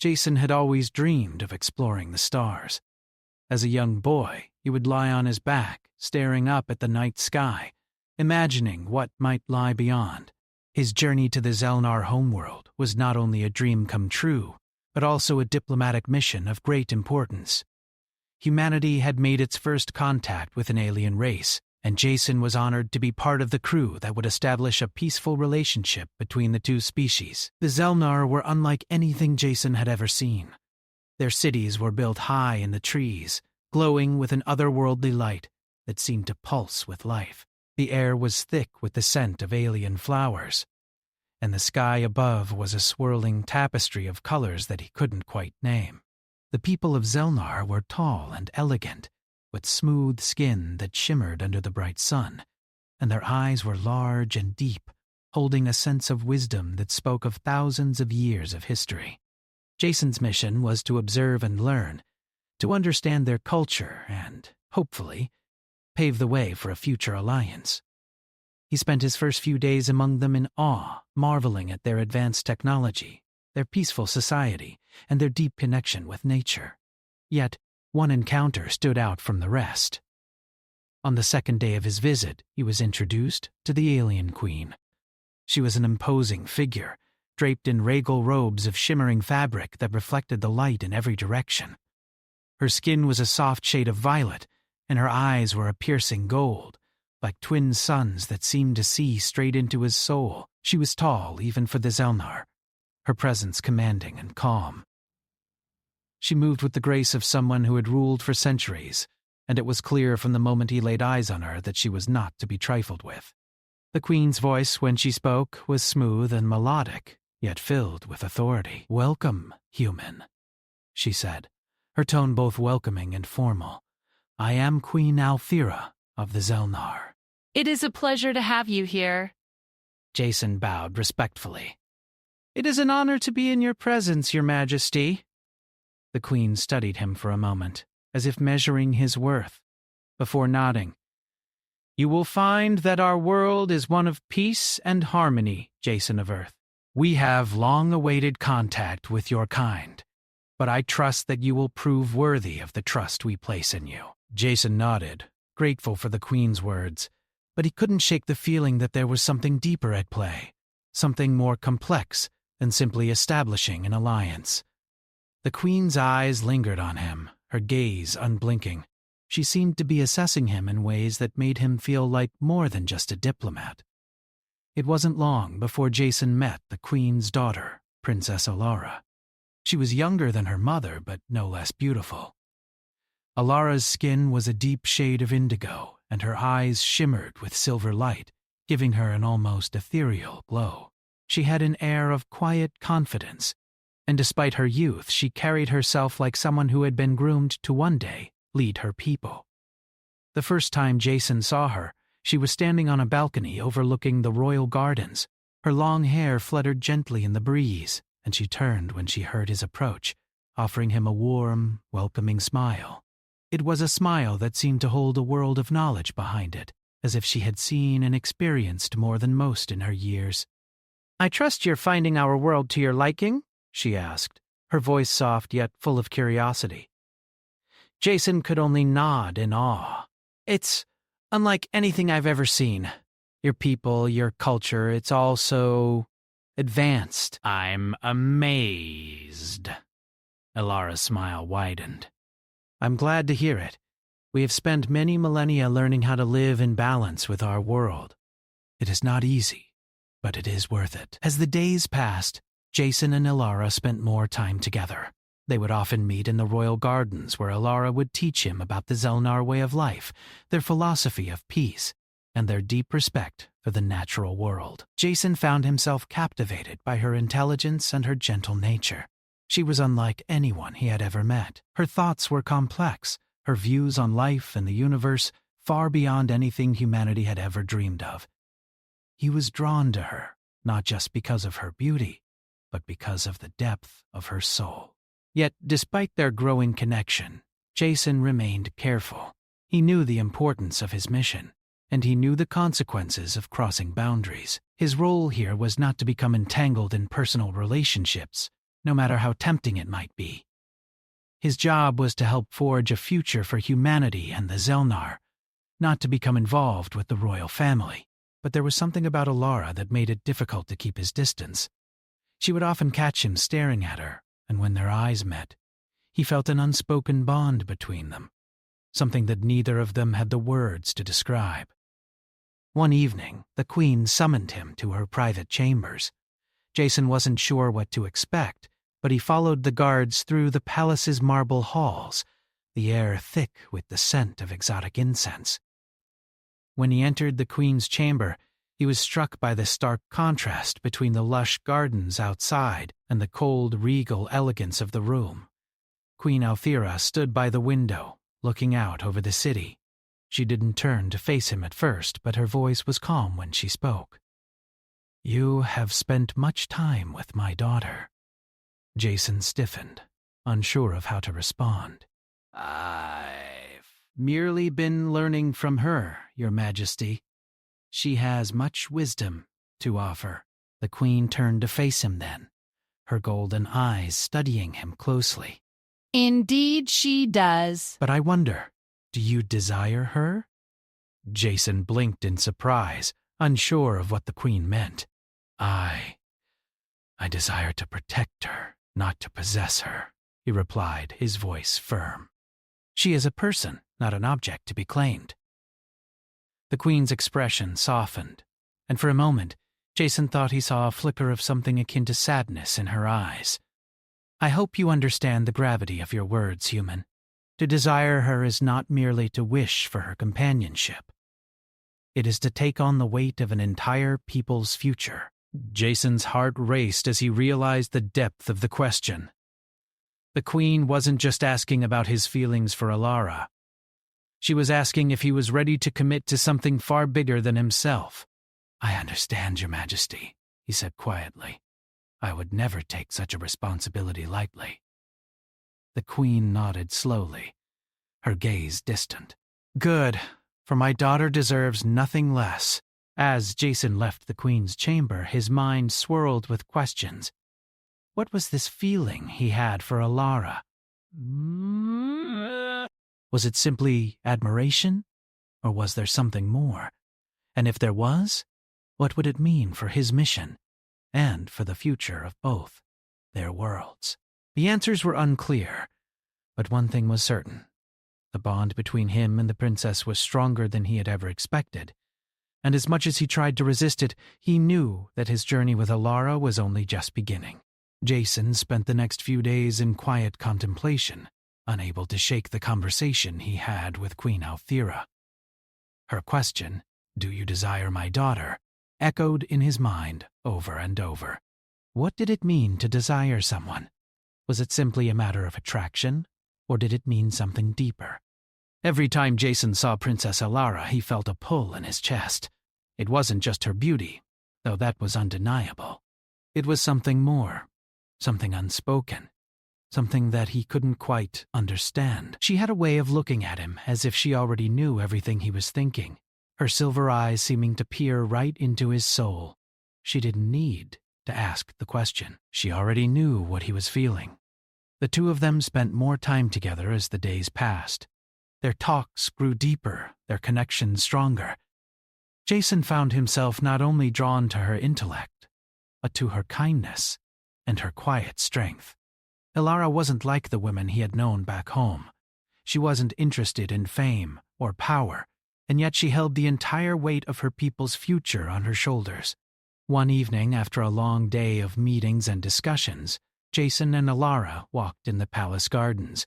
Jason had always dreamed of exploring the stars. As a young boy, he would lie on his back, staring up at the night sky, imagining what might lie beyond. His journey to the Zelnar homeworld was not only a dream come true, but also a diplomatic mission of great importance. Humanity had made its first contact with an alien race, and Jason was honored to be part of the crew that would establish a peaceful relationship between the two species. The Zelnar were unlike anything Jason had ever seen. Their cities were built high in the trees, glowing with an otherworldly light that seemed to pulse with life. The air was thick with the scent of alien flowers, and the sky above was a swirling tapestry of colors that he couldn't quite name. The people of Zelnar were tall and elegant, with smooth skin that shimmered under the bright sun, and their eyes were large and deep, holding a sense of wisdom that spoke of thousands of years of history. Jason's mission was to observe and learn, to understand their culture and, hopefully, pave the way for a future alliance. He spent his first few days among them in awe, marveling at their advanced technology, their peaceful society, and their deep connection with nature. Yet, one encounter stood out from the rest. On the second day of his visit, he was introduced to the alien queen. She was an imposing figure, draped in regal robes of shimmering fabric that reflected the light in every direction. Her skin was a soft shade of violet, and her eyes were a piercing gold, like twin suns that seemed to see straight into his soul. She was tall even for the Zelnar, her presence commanding and calm. She moved with the grace of someone who had ruled for centuries, and it was clear from the moment he laid eyes on her that she was not to be trifled with. The queen's voice, when she spoke, was smooth and melodic, yet filled with authority. "Welcome, human," she said, her tone both welcoming and formal. "I am Queen Althira of the Zelnar." "It is a pleasure to have you here." Jason bowed respectfully. "It is an honor to be in your presence, Your Majesty." The queen studied him for a moment, as if measuring his worth, before nodding. "You will find that our world is one of peace and harmony, Jason of Earth. We have long-awaited contact with your kind, but I trust that you will prove worthy of the trust we place in you." Jason nodded, grateful for the queen's words, but he couldn't shake the feeling that there was something deeper at play, something more complex than simply establishing an alliance. The queen's eyes lingered on him, her gaze unblinking. She seemed to be assessing him in ways that made him feel like more than just a diplomat. It wasn't long before Jason met the queen's daughter, Princess Alara. She was younger than her mother, but no less beautiful. Alara's skin was a deep shade of indigo, and her eyes shimmered with silver light, giving her an almost ethereal glow. She had an air of quiet confidence, and despite her youth, she carried herself like someone who had been groomed to one day lead her people. The first time Jason saw her, she was standing on a balcony overlooking the royal gardens. Her long hair fluttered gently in the breeze, and she turned when she heard his approach, offering him a warm, welcoming smile. It was a smile that seemed to hold a world of knowledge behind it, as if she had seen and experienced more than most in her years. "I trust you're finding our world to your liking?" she asked, her voice soft yet full of curiosity. Jason could only nod in awe. "It's unlike anything I've ever seen. Your people, your culture, it's all so advanced." "I'm amazed." Alara's smile widened. "I'm glad to hear it. We have spent many millennia learning how to live in balance with our world. It is not easy, but it is worth it." As the days passed, Jason and Alara spent more time together. They would often meet in the royal gardens where Alara would teach him about the Zelnar way of life, their philosophy of peace, and their deep respect for the natural world. Jason found himself captivated by her intelligence and her gentle nature. She was unlike anyone he had ever met. Her thoughts were complex, her views on life and the universe far beyond anything humanity had ever dreamed of. He was drawn to her, not just because of her beauty, but because of the depth of her soul. Yet, despite their growing connection, Jason remained careful. He knew the importance of his mission, and he knew the consequences of crossing boundaries. His role here was not to become entangled in personal relationships, no matter how tempting it might be. His job was to help forge a future for humanity and the Zelnar, not to become involved with the royal family. But there was something about Alara that made it difficult to keep his distance. She would often catch him staring at her, and when their eyes met, he felt an unspoken bond between them, something that neither of them had the words to describe. One evening, the Queen summoned him to her private chambers. Jason wasn't sure what to expect, but he followed the guards through the palace's marble halls, the air thick with the scent of exotic incense. When he entered the Queen's chamber, he was struck by the stark contrast between the lush gardens outside and the cold, regal elegance of the room. Queen Althira stood by the window, looking out over the city. She didn't turn to face him at first, but her voice was calm when she spoke. "You have spent much time with my daughter." Jason stiffened, unsure of how to respond. "I've merely been learning from her, Your Majesty. She has much wisdom to offer." The Queen turned to face him then, her golden eyes studying him closely. Indeed she does. "But I wonder, do you desire her?" Jason blinked in surprise, unsure of what the Queen meant. I desire to protect her, not to possess her," he replied, his voice firm. "She is a person, not an object to be claimed." The Queen's expression softened, and for a moment, Jason thought he saw a flicker of something akin to sadness in her eyes. "I hope you understand the gravity of your words, human. To desire her is not merely to wish for her companionship. It is to take on the weight of an entire people's future." Jason's heart raced as he realized the depth of the question. The Queen wasn't just asking about his feelings for Alara. She was asking if he was ready to commit to something far bigger than himself. "I understand, Your Majesty," he said quietly. "I would never take such a responsibility lightly." The Queen nodded slowly, her gaze distant. "Good, for my daughter deserves nothing less." As Jason left the Queen's chamber, his mind swirled with questions. What was this feeling he had for Alara? Was it simply admiration, or was there something more? And if there was, what would it mean for his mission, and for the future of both their worlds? The answers were unclear, but one thing was certain. The bond between him and the princess was stronger than he had ever expected, and as much as he tried to resist it, he knew that his journey with Alara was only just beginning. Jason spent the next few days in quiet contemplation, unable to shake the conversation he had with Queen Althira. Her question, "Do you desire my daughter?" echoed in his mind over and over. What did it mean to desire someone? Was it simply a matter of attraction, or did it mean something deeper? Every time Jason saw Princess Alara, he felt a pull in his chest. It wasn't just her beauty, though that was undeniable. It was something more, something unspoken, something that he couldn't quite understand. She had a way of looking at him as if she already knew everything he was thinking, her silver eyes seeming to peer right into his soul. She didn't need to ask the question. She already knew what he was feeling. The two of them spent more time together as the days passed. Their talks grew deeper, their connection stronger. Jason found himself not only drawn to her intellect, but to her kindness and her quiet strength. Alara wasn't like the women he had known back home. She wasn't interested in fame or power, and yet she held the entire weight of her people's future on her shoulders. One evening, after a long day of meetings and discussions, Jason and Alara walked in the palace gardens.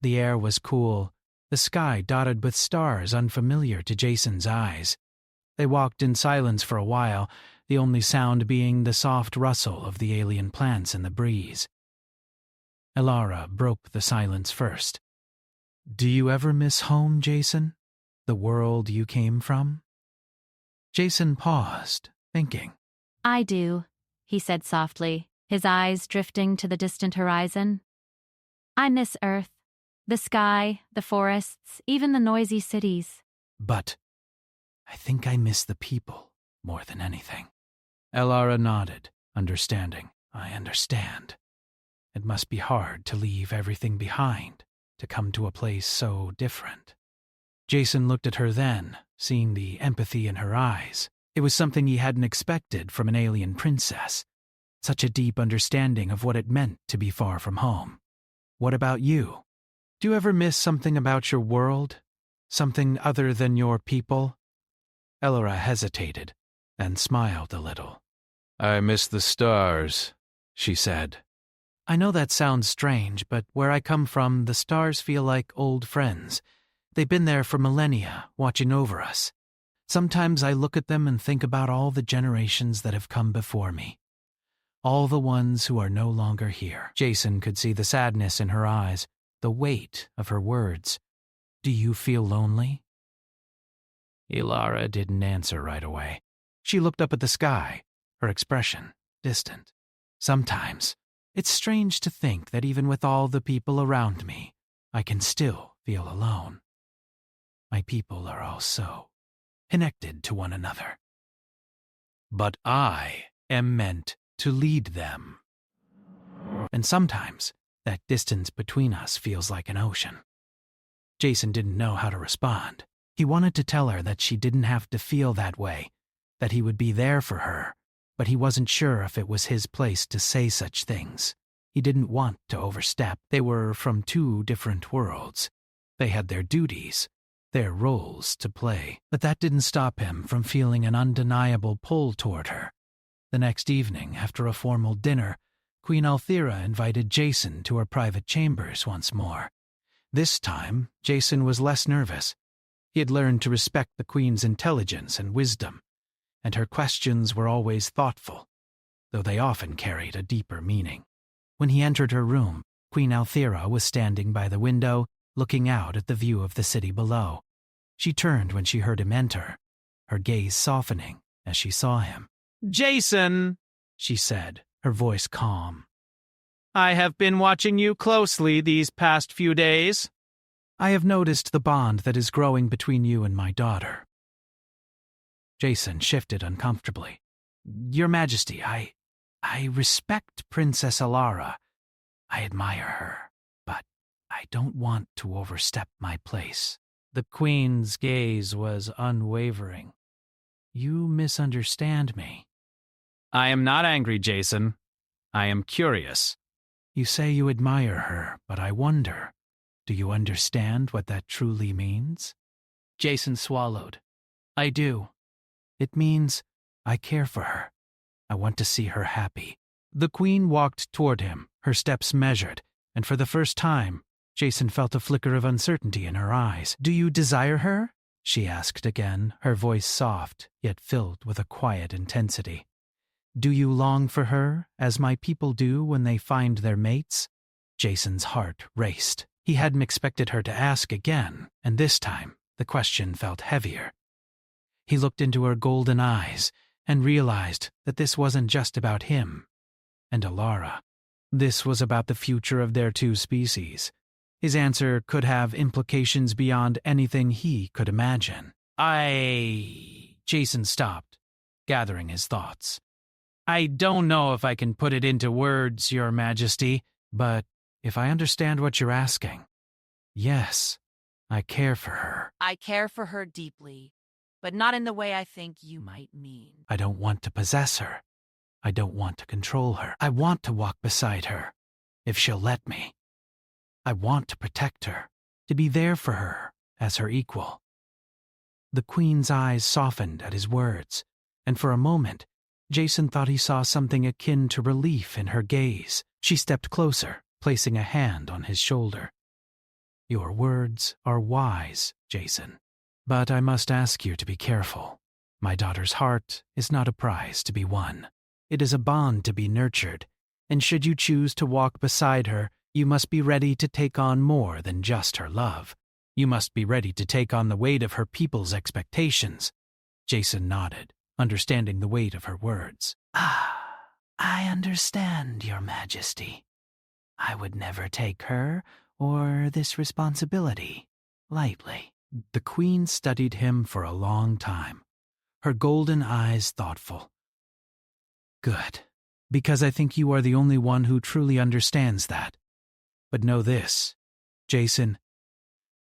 The air was cool, the sky dotted with stars unfamiliar to Jason's eyes. They walked in silence for a while, the only sound being the soft rustle of the alien plants in the breeze. Alara broke the silence first. "Do you ever miss home, Jason? The world you came from?" Jason paused, thinking. "I do," he said softly, his eyes drifting to the distant horizon. "I miss Earth. The sky, the forests, even the noisy cities." "But I think I miss the people more than anything." Alara nodded, understanding. "I understand." It must be hard to leave everything behind, to come to a place so different. Jason looked at her then, seeing the empathy in her eyes. It was something he hadn't expected from an alien princess. Such a deep understanding of what it meant to be far from home. What about you? Do you ever miss something about your world? Something other than your people? Elora hesitated and smiled a little. I miss the stars, she said. I know that sounds strange, but where I come from, the stars feel like old friends. They've been there for millennia, watching over us. Sometimes I look at them and think about all the generations that have come before me. All the ones who are no longer here. Jason could see the sadness in her eyes, the weight of her words. Do you feel lonely? Elara didn't answer right away. She looked up at the sky, her expression distant. Sometimes, it's strange to think that even with all the people around me, I can still feel alone. My people are all so connected to one another. But I am meant to lead them. And sometimes, that distance between us feels like an ocean. Jason didn't know how to respond. He wanted to tell her that she didn't have to feel that way, that he would be there for her, but he wasn't sure if it was his place to say such things. He didn't want to overstep. They were from two different worlds. They had their duties, their roles to play, but that didn't stop him from feeling an undeniable pull toward her. The next evening, after a formal dinner, Queen Althera invited Jason to her private chambers once more. This time, Jason was less nervous. He had learned to respect the Queen's intelligence and wisdom, and her questions were always thoughtful, though they often carried a deeper meaning. When he entered her room, Queen Althera was standing by the window, looking out at the view of the city below. She turned when she heard him enter, her gaze softening as she saw him. "Jason," she said, her voice calm. "I have been watching you closely these past few days. I have noticed the bond that is growing between you and my daughter." Jason shifted uncomfortably. "Your Majesty, I respect Princess Elara. I admire her, but I don't want to overstep my place." The Queen's gaze was unwavering. "You misunderstand me." "I am not angry, Jason. I am curious." "You say you admire her, but I wonder, do you understand what that truly means?" Jason swallowed. "I do. It means I care for her. I want to see her happy." The Queen walked toward him, her steps measured, and for the first time, Jason felt a flicker of uncertainty in her eyes. "Do you desire her?" she asked again, her voice soft, yet filled with a quiet intensity. "Do you long for her, as my people do when they find their mates?" Jason's heart raced. He hadn't expected her to ask again, and this time, the question felt heavier. He looked into her golden eyes and realized that this wasn't just about him and Elara. This was about the future of their two species. His answer could have implications beyond anything he could imagine. Jason stopped, gathering his thoughts. "I don't know if I can put it into words, Your Majesty, but if I understand what you're asking, yes, I care for her." I care for her deeply, but not in the way I think you might mean. "I don't want to possess her. I don't want to control her. I want to walk beside her, if she'll let me. I want to protect her, to be there for her as her equal." The Queen's eyes softened at his words, and for a moment, Jason thought he saw something akin to relief in her gaze. She stepped closer, placing a hand on his shoulder. "Your words are wise, Jason, but I must ask you to be careful. My daughter's heart is not a prize to be won. It is a bond to be nurtured, and should you choose to walk beside her, you must be ready to take on more than just her love. You must be ready to take on the weight of her people's expectations." Jason nodded, understanding the weight of her words. "I understand, Your Majesty. I would never take her or this responsibility lightly." The Queen studied him for a long time, her golden eyes thoughtful. "Good. because I think you are the only one who truly understands that. But know this, Jason,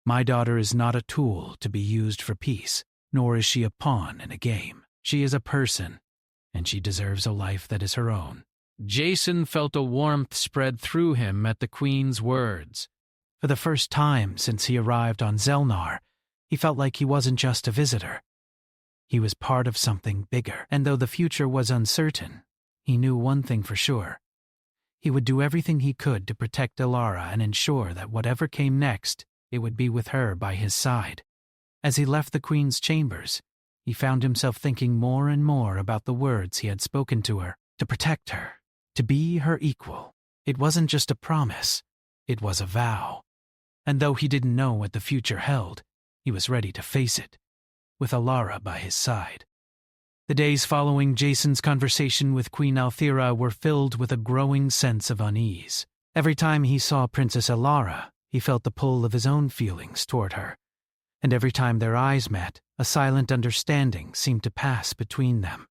my daughter is not a tool to be used for peace, nor is she a pawn in a game. She is a person, and she deserves a life that is her own. Jason felt a warmth spread through him at the Queen's words. For the first time since he arrived on Zelnar, he felt like he wasn't just a visitor. He was part of something bigger, and though the future was uncertain, he knew one thing for sure. He would do everything he could to protect Elara and ensure that whatever came next, it would be with her by his side. As he left the Queen's chambers, he found himself thinking more and more about the words he had spoken to her, to protect her, to be her equal. It wasn't just a promise, it was a vow. And though he didn't know what the future held, he was ready to face it, with Elara by his side. The days following Jason's conversation with Queen Althira were filled with a growing sense of unease. Every time he saw Princess Elara, he felt the pull of his own feelings toward her. And every time their eyes met, a silent understanding seemed to pass between them.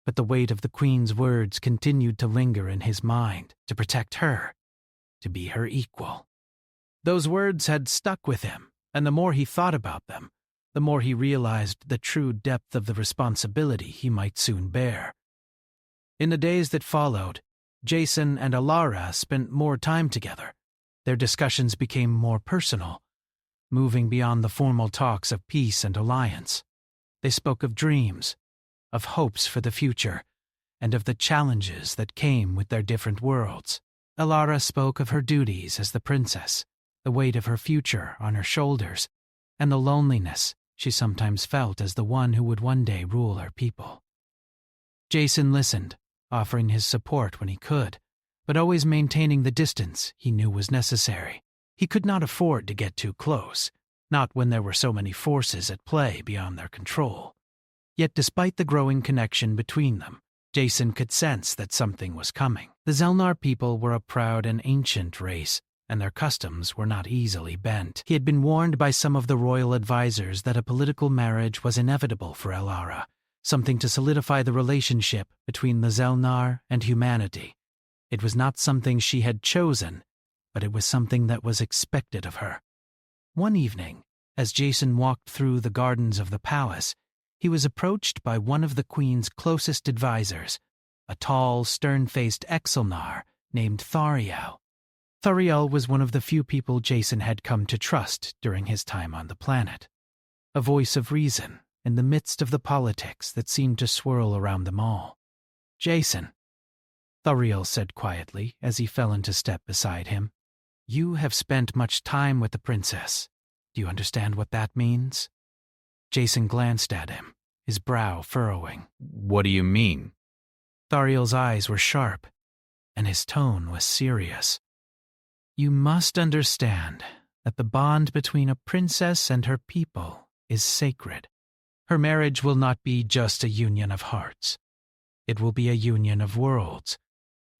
But the weight of the Queen's words continued to linger in his mind, to protect her, to be her equal. Those words had stuck with him, and the more he thought about them, the more he realized the true depth of the responsibility he might soon bear. In the days that followed, Jason and Elara spent more time together. Their discussions became more personal, moving beyond the formal talks of peace and alliance. They spoke of dreams, of hopes for the future, and of the challenges that came with their different worlds. Elara spoke of her duties as the princess, the weight of her future on her shoulders, and the loneliness she sometimes felt as the one who would one day rule her people. Jason listened, offering his support when he could, but always maintaining the distance he knew was necessary. He could not afford to get too close, not when there were so many forces at play beyond their control. Yet despite the growing connection between them, Jason could sense that something was coming. The Zelnar people were a proud and ancient race, and their customs were not easily bent. He had been warned by some of the royal advisors that a political marriage was inevitable for Elara, something to solidify the relationship between the Zelnar and humanity. It was not something she had chosen, but it was something that was expected of her. One evening, as Jason walked through the gardens of the palace, he was approached by one of the Queen's closest advisors, a tall, stern-faced Exelnar named Thariel. Thariel was one of the few people Jason had come to trust during his time on the planet. A voice of reason in the midst of the politics that seemed to swirl around them all. "Jason," Thariel said quietly as he fell into step beside him, "you have spent much time with the princess. Do you understand what that means?" Jason glanced at him, his brow furrowing. "What do you mean?" Thariel's eyes were sharp, and his tone was serious. "You must understand that the bond between a princess and her people is sacred. Her marriage will not be just a union of hearts. It will be a union of worlds,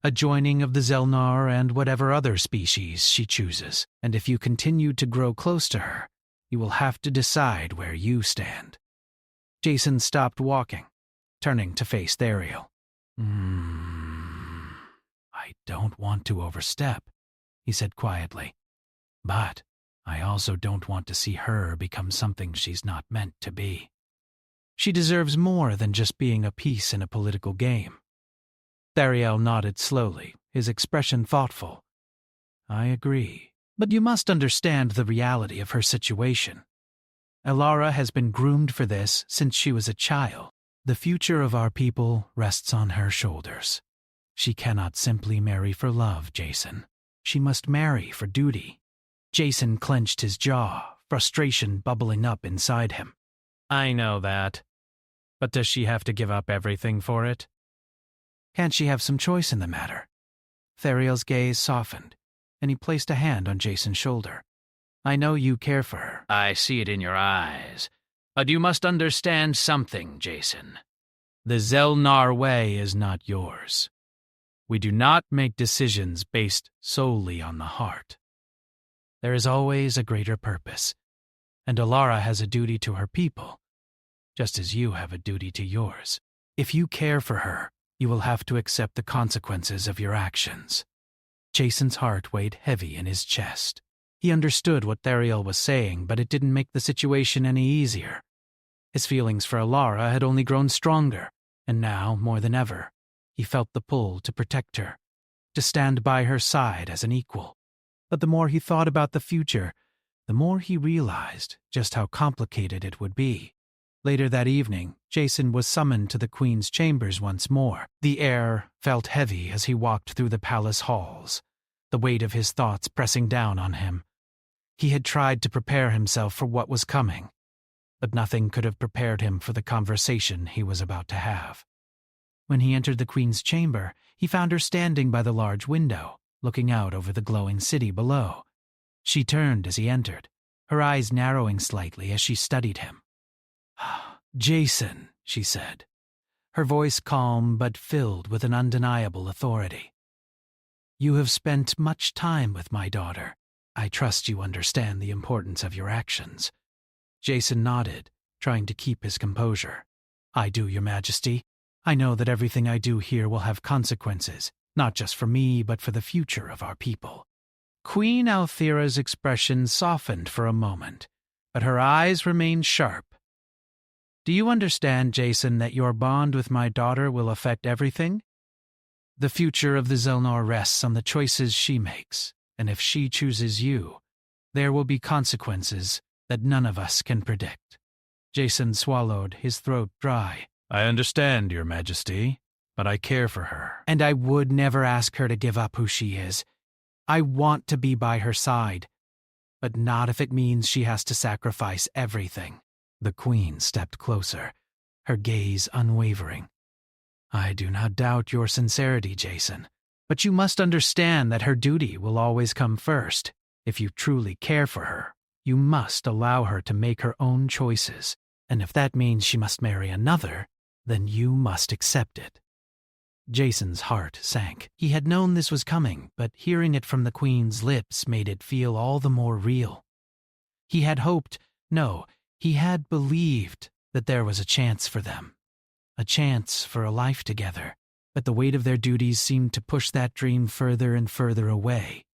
a joining of the Zelnar and whatever other species she chooses. And if you continue to grow close to her, you will have to decide where you stand." Jason stopped walking, turning to face Thariel. "I don't want to overstep," he said quietly. "But I also don't want to see her become something she's not meant to be. She deserves more than just being a piece in a political game." Thariel nodded slowly, his expression thoughtful. "I agree. But you must understand the reality of her situation. Elara has been groomed for this since she was a child. The future of our people rests on her shoulders. She cannot simply marry for love, Jason. She must marry for duty." Jason clenched his jaw, frustration bubbling up inside him. "I know that. But does she have to give up everything for it? Can't she have some choice in the matter?" Thariel's gaze softened, and he placed a hand on Jason's shoulder. "I know you care for her." "I see it in your eyes. But you must understand something, Jason. The Zelnar way is not yours. We do not make decisions based solely on the heart. There is always a greater purpose, and Elara has a duty to her people, just as you have a duty to yours. If you care for her, You will have to accept the consequences of your actions. Jason's heart weighed heavy in his chest. He understood what Theriel was saying, but it didn't make the situation any easier. His feelings for Alara had only grown stronger, and now, more than ever, he felt the pull to protect her, to stand by her side as an equal. But the more he thought about the future, the more he realized just how complicated it would be. Later that evening, Jason was summoned to the Queen's chambers once more. The air felt heavy as he walked through the palace halls, the weight of his thoughts pressing down on him. He had tried to prepare himself for what was coming, but nothing could have prepared him for the conversation he was about to have. When he entered the Queen's chamber, he found her standing by the large window, looking out over the glowing city below. She turned as he entered, her eyes narrowing slightly as she studied him. "Jason," she said, her voice calm but filled with an undeniable authority. "You have spent much time with my daughter. I trust you understand the importance of your actions." Jason nodded, trying to keep his composure. "I do, Your Majesty. I know that everything I do here will have consequences, not just for me, but for the future of our people." Queen Althira's expression softened for a moment, but her eyes remained sharp. "Do you understand, Jason, that your bond with my daughter will affect everything? The future of the Zelnor rests on the choices she makes, and if she chooses you, there will be consequences that none of us can predict." Jason swallowed, his throat dry. "I understand, Your Majesty, but I care for her. And I would never ask her to give up who she is. I want to be by her side, but not if it means she has to sacrifice everything." The Queen stepped closer, her gaze unwavering. "I do not doubt your sincerity, Jason, but you must understand that her duty will always come first. If you truly care for her, you must allow her to make her own choices, and if that means she must marry another, then you must accept it." Jason's heart sank. He had known this was coming, but hearing it from the Queen's lips made it feel all the more real. He had hoped, no, he had believed that there was a chance for them, a chance for a life together, but the weight of their duties seemed to push that dream further and further away.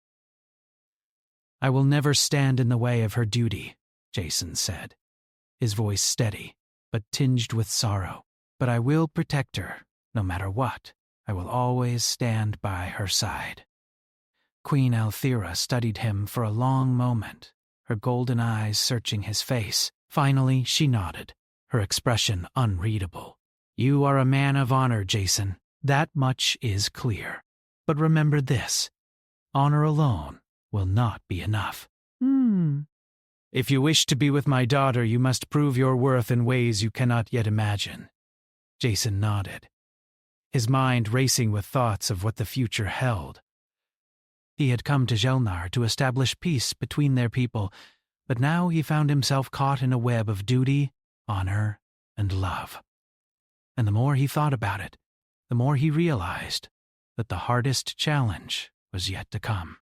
"I will never stand in the way of her duty," Jason said, his voice steady, but tinged with sorrow. "But I will protect her, no matter what. I will always stand by her side." Queen Althira studied him for a long moment, her golden eyes searching his face. Finally, she nodded, her expression unreadable. "You are a man of honor, Jason. That much is clear. But remember this, honor alone will not be enough. If you wish to be with my daughter, you must prove your worth in ways you cannot yet imagine." Jason nodded, his mind racing with thoughts of what the future held. He had come to Zelnar to establish peace between their people, but now he found himself caught in a web of duty, honor, and love. And the more he thought about it, the more he realized that the hardest challenge was yet to come.